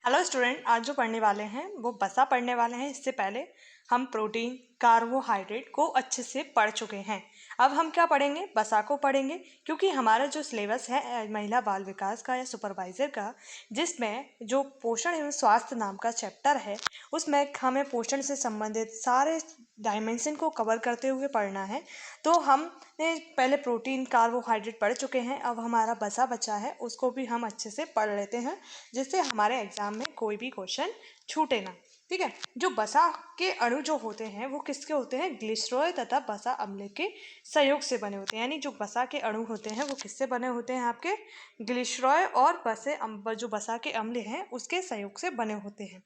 Hello student, आज जो पढ़ने वाले हैं वो बसा पढ़ने वाले हैं। इससे पहले हम प्रोटीन कार्बोहाइड्रेट को अच्छे से पढ़ चुके हैं। अब हम क्या पढ़ेंगे? बसा को पढ़ेंगे, क्योंकि हमारा जो सिलेबस है महिला बाल विकास का या सुपरवाइजर का, जिसमें जो पोषण एवं स्वास्थ्य नाम का चैप्टर है, उसमें हमें पोषण से संबंधित सारे डायमेंशन को कवर करते हुए पढ़ना है। तो हमने पहले प्रोटीन कार्बोहाइड्रेट पढ़ चुके हैं, अब हमारा बसा बचा है, उसको भी हम अच्छे से पढ़ लेते हैं, जिससे हमारे एग्जाम में कोई भी क्वेश्चन छूटे ना। ठीक है। जो बसा के अणु जो होते हैं वो किसके होते हैं? ग्लिसरॉल तथा बसा अम्ल के संयोग से बने होते हैं। यानी जो बसा के अणु होते हैं वो किससे बने होते हैं? आपके ग्लिसरॉल और जो बसा के अम्ल हैं उसके संयोग से बने होते हैं।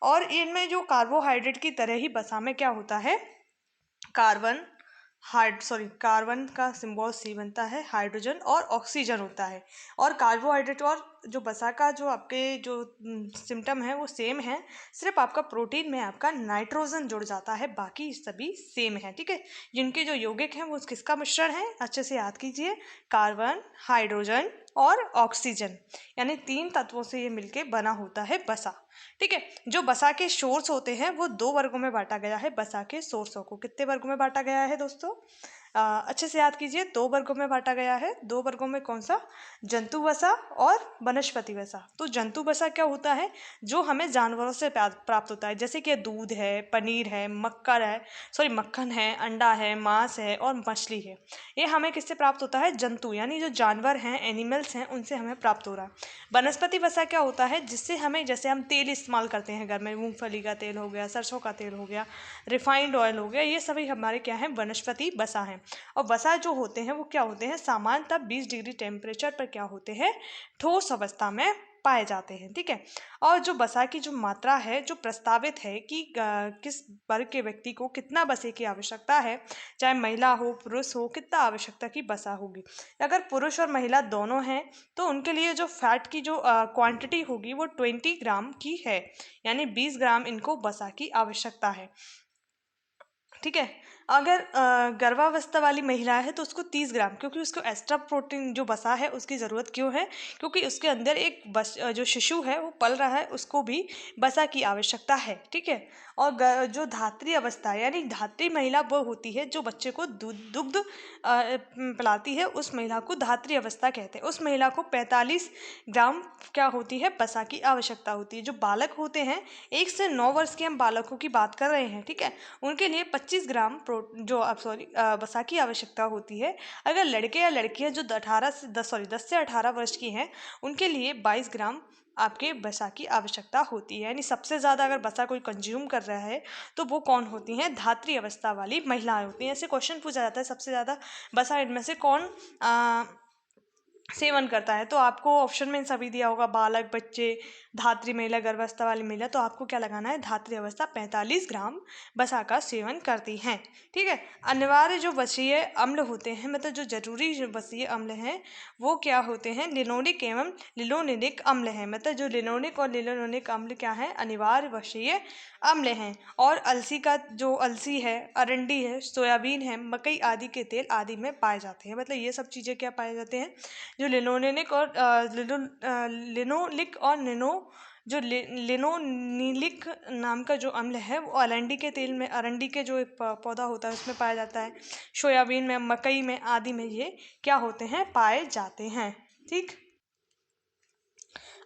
और इनमें जो कार्बोहाइड्रेट की तरह ही बसा में क्या होता है? कार्बन का सिंबल सी बनता है, हाइड्रोजन और ऑक्सीजन होता है। और कार्बोहाइड्रेट और जो बसा का जो आपके जो सिम्टम है वो सेम है, सिर्फ आपका प्रोटीन में आपका नाइट्रोजन जुड़ जाता है, बाकी सभी सेम है। ठीक है। जिनके जो यौगिक हैं वो किसका मिश्रण है? अच्छे से याद कीजिए, कार्बन, हाइड्रोजन और ऑक्सीजन, यानी 3 तत्वों से ये मिलके बना होता है बसा। ठीक है। जो बसा के सोर्स होते हैं वो 2 वर्गों में बांटा गया है। बसा के सोर्सों को कितने वर्गों में बांटा गया है दोस्तों? अच्छे से याद कीजिए, 2 वर्गों में बांटा गया है। 2 वर्गों में कौन सा? जंतु बसा और वनस्पति बसा। तो जंतु बसा क्या होता है? जो हमें जानवरों से प्राप्त होता है, जैसे कि दूध है, पनीर है, मक्खन है, अंडा है, मांस है और मछली है। ये हमें किससे प्राप्त होता है? जंतु, यानी जो जानवर हैं, एनिमल्स हैं, उनसे हमें प्राप्त हो रहा है। वनस्पति वसा क्या होता है? जिससे हमें, जैसे हम तेल इस्तेमाल करते हैं घर में, मूंगफली का तेल हो गया, सरसों का तेल हो गया, रिफाइंड ऑयल हो गया, ये सभी हमारे क्या है? वनस्पति वसा हैं। और वसा जो होते हैं वो क्या होते हैं? सामान्यतः 20 डिग्री टेम्परेचर पर क्या होते हैं? ठोस अवस्था में पाए जाते हैं। ठीक है। और जो बसा की जो मात्रा है, जो प्रस्तावित है कि किस वर्ग के व्यक्ति को कितना बसे की आवश्यकता है, चाहे महिला हो पुरुष हो, कितना आवश्यकता की बसा होगी। अगर पुरुष और महिला दोनों हैं तो उनके लिए जो फैट की जो क्वांटिटी होगी वो 20 ग्राम की है, यानी 20 ग्राम इनको बसा की आवश्यकता है। ठीक है। अगर गर्भावस्था वाली महिला है तो उसको 30 ग्राम, क्योंकि उसको एक्स्ट्रा प्रोटीन जो बसा है उसकी ज़रूरत क्यों है? क्योंकि उसके अंदर एक जो शिशु है वो पल रहा है, उसको भी बसा की आवश्यकता है। ठीक है। और जो धात्री अवस्था है, यानी धात्री महिला वो होती है जो बच्चे को दुग्ध पिलाती है, उस महिला को धात्री अवस्था कहते हैं। उस महिला को 45 ग्राम क्या होती है? बसा की आवश्यकता होती है। जो बालक होते हैं, 1 से 9 वर्ष के हम बालकों की बात कर रहे हैं, ठीक है, उनके लिए 25 ग्राम बसा की आवश्यकता होती है। अगर लड़के या लड़कियां जो 10 से 18 वर्ष की हैं, उनके लिए 22 ग्राम आपके बसा की आवश्यकता होती है। यानी सबसे ज़्यादा अगर बसा कोई कंज्यूम कर रहा है तो वो कौन होती हैं? धात्री अवस्था वाली महिलाएं होती हैं। ऐसे क्वेश्चन पूछा जाता है, सबसे ज़्यादा बसा इनमें से कौन सेवन करता है? तो आपको ऑप्शन में सभी दिया होगा, बालक, बच्चे, धात्री महिला, गर्भावस्था वाली महिला। तो आपको क्या लगाना है? धात्री अवस्था 45 ग्राम बसा का सेवन करती हैं। ठीक है। अनिवार्य जो बसीय अम्ल होते हैं, मतलब जो जरूरी जो बसीय अम्ल हैं, वो क्या होते हैं? लिनोलिक एवं लिनोलेनिक अम्ल हैं। मतलब जो लिनोलिक और लिनोलेनिक अम्ल क्या है? अनिवार्य बसीय अम्ल हैं। और अलसी है, अरंडी है, सोयाबीन है, मकई आदि के तेल आदि में पाए जाते हैं। मतलब ये सब चीज़ें क्या पाए जाते हैं? जो लिनोलिक और लिनोनिलिक नाम का जो अम्ल है वो अरंडी के तेल में, अरंडी के जो एक पौधा होता है उसमें पाया जाता है, सोयाबीन में, मकई में आदि में ये क्या होते हैं? पाए जाते हैं। ठीक।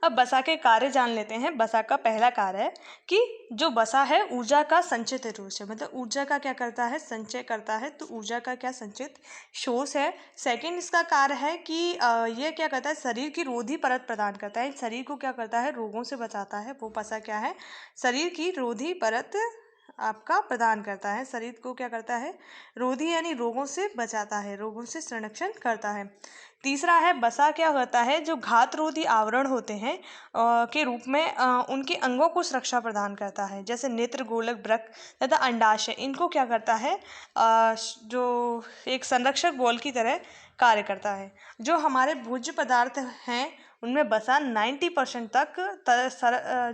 अब बसा के कार्य जान लेते हैं। बसा का पहला कार्य है कि जो बसा है ऊर्जा का संचित स्रोत है, मतलब ऊर्जा का क्या करता है? संचय करता है। तो ऊर्जा का क्या? संचित स्रोत है। सेकंड इसका कार्य है कि ये क्या करता है? शरीर की रोधी परत प्रदान करता है। शरीर को क्या करता है? रोगों से बचाता है। वो बसा क्या है? शरीर की रोधी परत आपका प्रदान करता है। शरीर को क्या करता है? रोधी, यानी रोगों से बचाता है, रोगों से संरक्षण करता है। तीसरा है, बसा क्या होता है? जो घात रोधी आवरण होते हैं के रूप में उनके अंगों को सुरक्षा प्रदान करता है, जैसे नेत्र, गोलक, वृक्क तथा अंडाशय। इनको क्या करता है? जो एक संरक्षक बॉल की तरह कार्य करता है। जो हमारे भोज्य पदार्थ हैं उनमें वसा 90% तक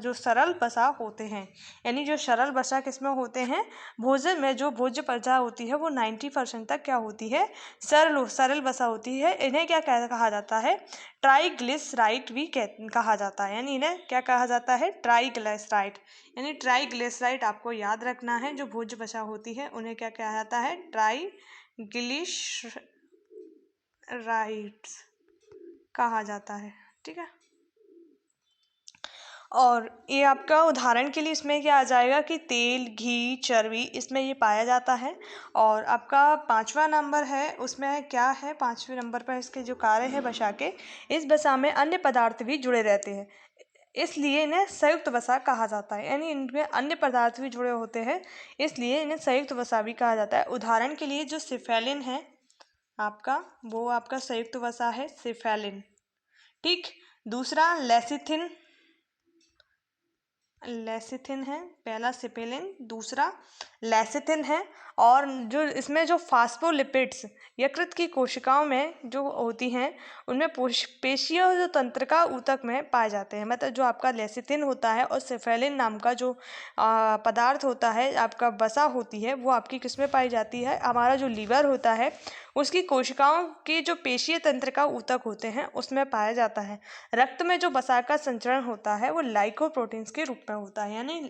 जो सरल वसा होते हैं। यानी जो सरल वसा किसमें होते हैं, भोजन में जो भोज्य प्रजा होती है वो 90% तक क्या होती है, सरल वसा होती है। इन्हें क्या कहा जाता है, ट्राइग्लिसराइड भी कहा जाता है। यानी इन्हें क्या कहा जाता है, ट्राइग्लिसराइड। यानी ट्राइग्लिसराइड आपको याद रखना है, जो भोज्य वसा होती है उन्हें क्या कहा जाता है, ट्राइग्लिसराइड्स कहा जाता है। ठीक है, और ये आपका उदाहरण के लिए इसमें क्या आ जाएगा कि तेल, घी, चर्बी, इसमें ये पाया जाता है। और आपका 5वां नंबर है, उसमें क्या है, 5वें नंबर पर इसके जो कार्य है वसा के, इस वसा में अन्य पदार्थ भी जुड़े रहते हैं, इसलिए इन्हें संयुक्त वसा कहा जाता है। यानी इनमें अन्य पदार्थ भी जुड़े होते हैं, इसलिए इन्हें संयुक्त वसा भी कहा जाता है। उदाहरण के लिए जो सिफेलिन है आपका, वो आपका संयुक्त वसा है, सिफेलिन। ठीक, दूसरा लेसिथिन है, पहला सिपेलिन, दूसरा लेसिथिन है। और जो इसमें जो फास्फोलिपिड्स यकृत की कोशिकाओं में जो होती हैं, उनमें पेशियों जो तंत्रिका ऊतक में पाए जाते हैं। मतलब जो आपका लेसिथिन होता है और सिफेलिन नाम का जो पदार्थ होता है, आपका वसा होती है, वो आपकी किस में पाई जाती है, हमारा जो लीवर होता है उसकी कोशिकाओं के जो पेशीय तंत्रिका ऊतक होते हैं उसमें पाया जाता है। रक्त में जो वसा का संचरण होता है वो लाइकोप्रोटीन्स के रूप में होता है। यानी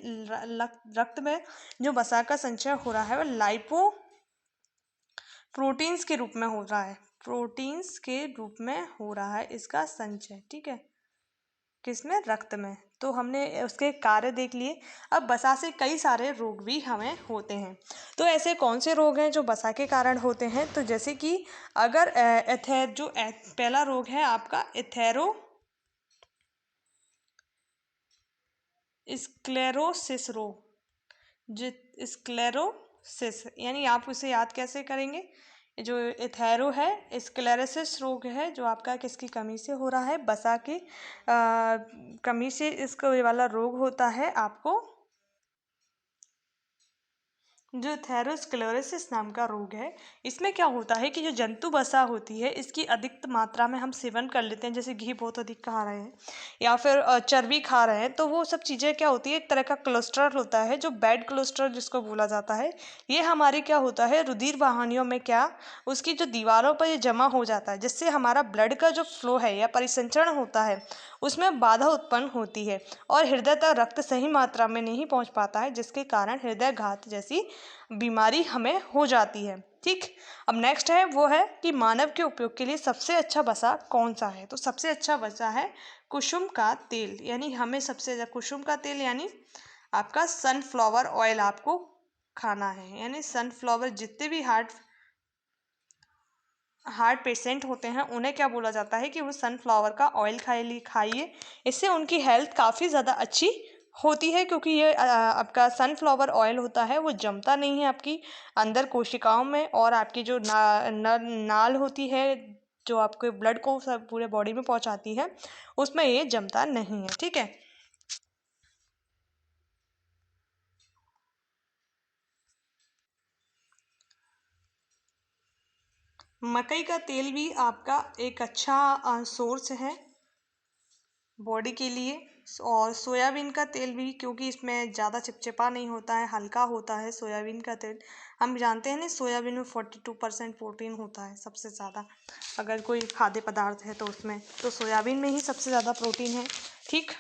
रक्त में जो वसा का संचरण हो रहा है वो लाइपोप्रोटीन्स के रूप में हो रहा है, प्रोटीन्स के रूप में हो रहा है इसका संचय। ठीक है, किसमें, रक्त में। तो हमने उसके कार्य देख लिए। अब वसा से कई सारे रोग भी हमें होते हैं। तो ऐसे कौन से रोग हैं जो वसा के कारण होते हैं, तो जैसे कि अगर पहला रोग है आपका स्क्लेरोसिस रोग, स्क्लेरोसिस, यानी आप उसे याद कैसे करेंगे, जो एथेरो है, स्क्लेरोसिस रोग है, जो आपका किसकी कमी से हो रहा है, वसा की कमी से इसको ये वाला रोग होता है आपको। जो थेरोस्क्लेरोसिस नाम का रोग है, इसमें क्या होता है कि जो जंतु वसा होती है इसकी अधिक मात्रा में हम सेवन कर लेते हैं, जैसे घी बहुत अधिक खा रहे हैं या फिर चर्बी खा रहे हैं, तो वो सब चीज़ें क्या होती है, एक तरह का कोलेस्ट्रॉल होता है, जो बैड कोलेस्ट्रॉल जिसको बोला जाता है, ये हमारे क्या होता है, रुधिर वाहिनियों में क्या, उसकी जो दीवारों पर ये जमा हो जाता है, जिससे हमारा ब्लड का जो फ्लो है या परिसंचरण होता है उसमें बाधा उत्पन्न होती है और हृदय तक रक्त सही मात्रा में नहीं पहुंच पाता है, जिसके कारण हृदय घात जैसी बीमारी हमें हो जाती है। ठीक, अब नेक्स्ट है वो है कि मानव के उपयोग के लिए सबसे अच्छा वसा कौन सा है, तो सबसे अच्छा वसा है कुसुम का तेल। यानी हमें सबसे ज़्यादा कुसुम का तेल यानी आपका सनफ्लावर ऑयल आपको खाना है। यानी सनफ्लावर, जितने भी हार्ट पेशेंट होते हैं उन्हें क्या बोला जाता है कि वो सनफ्लावर का ऑयल खाइए, इससे उनकी हेल्थ काफ़ी ज़्यादा अच्छी होती है, क्योंकि ये आपका सनफ्लावर ऑयल होता है वो जमता नहीं है आपकी अंदर कोशिकाओं में, और आपकी जो नाल होती है जो आपके ब्लड को सब पूरे बॉडी में पहुंचाती है, उसमें ये जमता नहीं है। ठीक है, मकई का तेल भी आपका एक अच्छा सोर्स है बॉडी के लिए। और सोयाबीन का तेल भी, क्योंकि इसमें ज़्यादा चिपचिपा नहीं होता है, हल्का होता है सोयाबीन का तेल। हम जानते हैं ना, सोयाबीन में 42% प्रोटीन होता है सबसे ज़्यादा, अगर कोई खाद्य पदार्थ है तो उसमें, तो सोयाबीन में ही सबसे ज़्यादा प्रोटीन है। ठीक,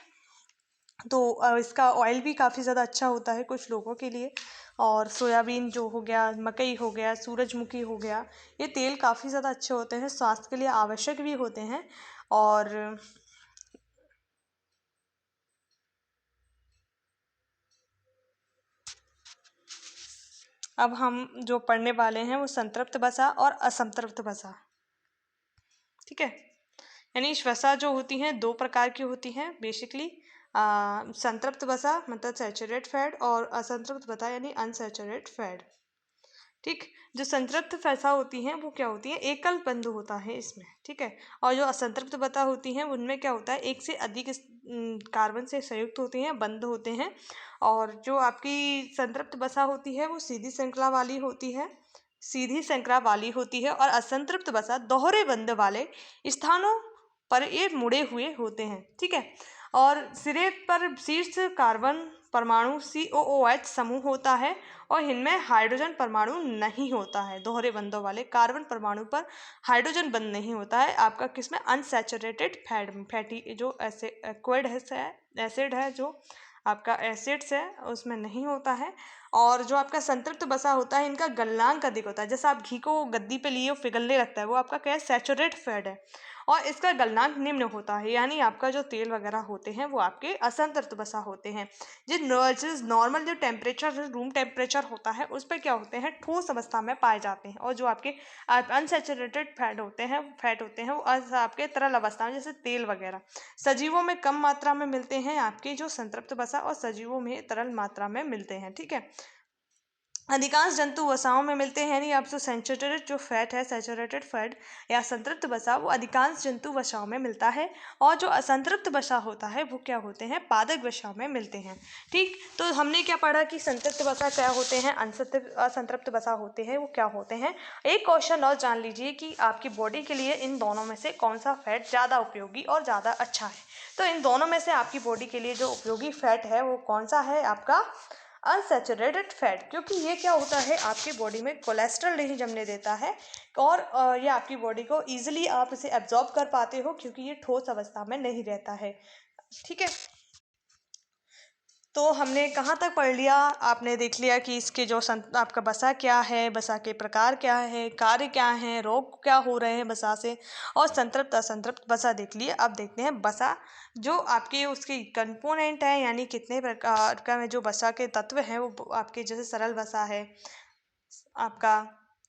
तो इसका ऑयल भी काफ़ी ज़्यादा अच्छा होता है कुछ लोगों के लिए। और सोयाबीन जो हो गया, मकई हो गया, सूरजमुखी हो गया, ये तेल काफ़ी ज़्यादा अच्छे होते हैं, स्वास्थ्य के लिए आवश्यक भी होते हैं। और अब हम जो पढ़ने वाले हैं वो संतृप्त वसा और असंतृप्त वसा। ठीक है, यानी वसा जो होती हैं दो प्रकार की होती हैं बेसिकली, संतृप्त वसा मतलब सैचुरेट फैट, और असंतृप्त वसा यानी अनसैचुरेट फैट। ठीक, जो संतृप्त वसा होती हैं वो क्या होती है, एकल बंध होता है इसमें। ठीक है, और जो असंतृप्त वसा होती हैं उनमें क्या होता है, एक से अधिक कार्बन से संयुक्त होती हैं, बंध होते हैं। और जो आपकी संतृप्त वसा होती है वो सीधी श्रृंखला वाली होती है, और असंतृप्त वसा दोहरे बंध वाले स्थानों पर ये मुड़े हुए होते हैं, ठीक है। और सिरे पर शीर्ष कार्बन परमाणु COOH समूह होता है और इनमें हाइड्रोजन परमाणु नहीं होता है। दोहरे बंधों वाले कार्बन परमाणु पर हाइड्रोजन बंध नहीं होता है आपका किसमें, अनसैचुरेटेड फैटी जो एसिड है जो आपका एसिड्स है उसमें नहीं होता है। और जो आपका संतृप्त वसा होता है इनका गलनांक अधिक होता है। जैसे आप घी को गद्दी पे लिए पिघलने लगता है, वो आपका क्या है, सैचुरेट फैट है और इसका गलनांक निम्न होता है। यानी आपका जो तेल वगैरह होते हैं वो आपके असंतृप्त वसा होते हैं। जिस नॉर्मल जो टेम्परेचर रूम टेम्परेचर होता है उस पर क्या होते हैं, ठोस अवस्था में पाए जाते हैं। और जो आपके अनसैचुरेटेड फैट होते हैं वो आपके तरल अवस्था में, जैसे तेल वगैरह। सजीवों में कम मात्रा में मिलते हैं आपके जो संतृप्त वसा और सजीवों में तरल मात्रा में मिलते हैं, ठीक है। अधिकांश जंतु वसाओं में मिलते हैं, यानी आप जो सैचुरेटेड जो फैट है, सैचुरेटेड फैट या संतृप्त वसा, वो अधिकांश जंतु वसाओं में मिलता है। और जो असंतृप्त वसा होता है वो क्या होते हैं, पादप वसाओं में मिलते हैं, ठीक। तो हमने क्या पढ़ा कि संतृप्त वसा क्या होते हैं, असंतृप्त वसा होते हैं वो क्या होते हैं। एक क्वेश्चन और जान लीजिए कि आपकी बॉडी के लिए इन दोनों में से कौन सा फैट ज़्यादा उपयोगी और ज़्यादा अच्छा है। तो इन दोनों में से आपकी बॉडी के लिए जो उपयोगी फैट है वो कौन सा है, आपका अनसैचुरेटेड फैट, क्योंकि ये क्या होता है, आपकी बॉडी में कोलेस्ट्रॉल नहीं जमने देता है और ये आपकी बॉडी को ईजिली आप इसे एब्जॉर्ब कर पाते हो क्योंकि ये ठोस अवस्था में नहीं रहता है, ठीक है। तो हमने कहाँ तक पढ़ लिया, आपने देख लिया कि इसके जो आपका वसा क्या है, वसा के प्रकार क्या है, कार्य क्या है, रोग क्या हो रहे हैं वसा से, और संतृप्त असंतृप्त वसा देख लिए। अब देखते हैं वसा जो आपके उसके कंपोनेंट हैं, यानी कितने प्रकार का जो वसा के तत्व हैं वो आपके, जैसे सरल वसा है आपका,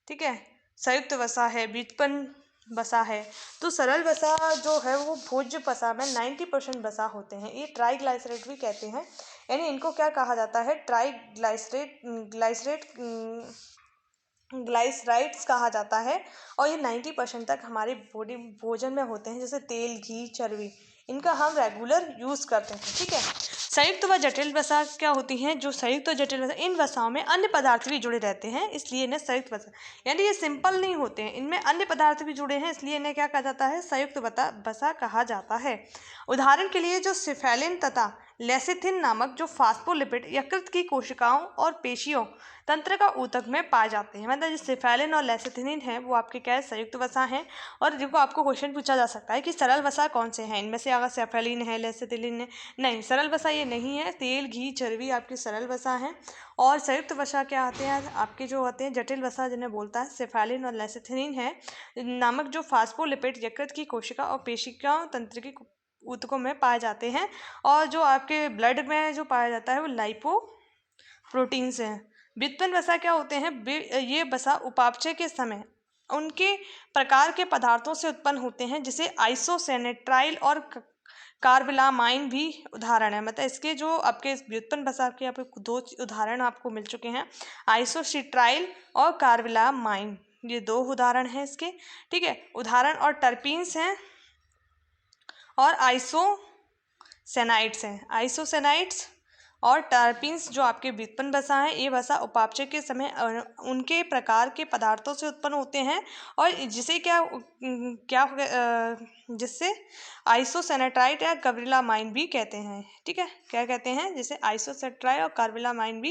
ठीक है, संयुक्त वसा है, व्युत्पन्न वसा है। तो सरल वसा जो है वो भोज्य वसा में 90% वसा होते हैं। ये ट्राइग्लाइसरेट भी कहते हैं, यानी इनको क्या कहा जाता है, ग्लाइसराइड्स कहा जाता है। और ये 90% तक हमारी बॉडी भोजन में होते हैं, जैसे तेल, घी, चर्बी, इनका हम रेगुलर यूज़ करते हैं, ठीक है। संयुक्त व जटिल वसा क्या होती हैं, जो संयुक्त और जटिल वसा, इन वसाओं में अन्य पदार्थ भी जुड़े रहते हैं, इसलिए इन्हें संयुक्त वसा, यानी ये सिंपल नहीं होते हैं, इनमें अन्य पदार्थ भी जुड़े हैं, इसलिए इन्हें क्या कहा जाता है, संयुक्त वसा कहा जाता है। उदाहरण के लिए जो सिफेलिन तथा लेसिथिन नामक जो फास्फोलिपिड यकृत की कोशिकाओं और पेशियों तंत्र का ऊतक में पाए जाते हैं। मतलब जो सिफेलिन और लेसिथिन है वो आपके क्या है, संयुक्त वसा हैं। और जिनको आपको क्वेश्चन पूछा जा सकता है कि सरल वसा कौन से हैं, इनमें से अगर सिफेलिन है, लेसिथिन है, नहीं, सरल वसा ये नहीं है। तेल, घी, चर्बी आपकी सरल वसा हैं। और संयुक्त वसा क्या आते हैं, आपके जो होते हैं जटिल वसा, जिन्हें बोलता है सिफेलिन और लेसिथिन है नामक जो फास्फोलिपिड यकृत की कोशिका और पेशिकाओं तंत्र की ऊतकों में पाए जाते हैं। और जो आपके ब्लड में जो पाया जाता है वो लाइपो प्रोटीन्स हैं। व्युत्पन्न वसा क्या होते हैं, ये वसा उपापचय के समय उनके प्रकार के पदार्थों से उत्पन्न होते हैं, जिसे आइसोसेनेट्राइल और कार्बिलामाइन भी उदाहरण है। मतलब इसके जो आपके व्युत्पन्न वसा के यहाँ पे 2 उदाहरण आपको मिल चुके हैं, आइसोसिट्राइल और कार्बिलामाइन, ये 2 उदाहरण हैं इसके, ठीक है। उदाहरण और टर्पीन्स हैं और आइसोसेनाइड्स हैं। आइसोसेनाइड्स और टर्पीन्स जो आपके व्युत्पन्न वसा हैं, ये वसा उपापचय के समय उनके प्रकार के पदार्थों से उत्पन्न होते हैं और जिसे जिससे आइसोसेनेट्राइड या कार्बिलामाइन भी कहते हैं, ठीक है। क्या कहते हैं, जिसे आइसोसेट्राइड और कार्बिलामाइन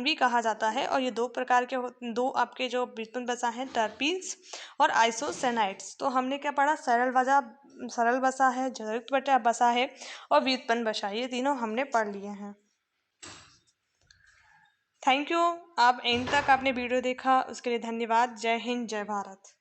भी कहा जाता है। और ये 2 प्रकार के 2 आपके जो व्युत्पन्न वसा हैं, टर्पीन्स और आइसोसेनाइड्स। तो हमने क्या पढ़ा, सरल वसा है, संयुक्त वसा है और व्युत्पन्न वसा, ये तीनों हमने पढ़ लिए हैं। थैंक यू, आप एंड तक आपने वीडियो देखा उसके लिए धन्यवाद। जय हिंद, जय भारत।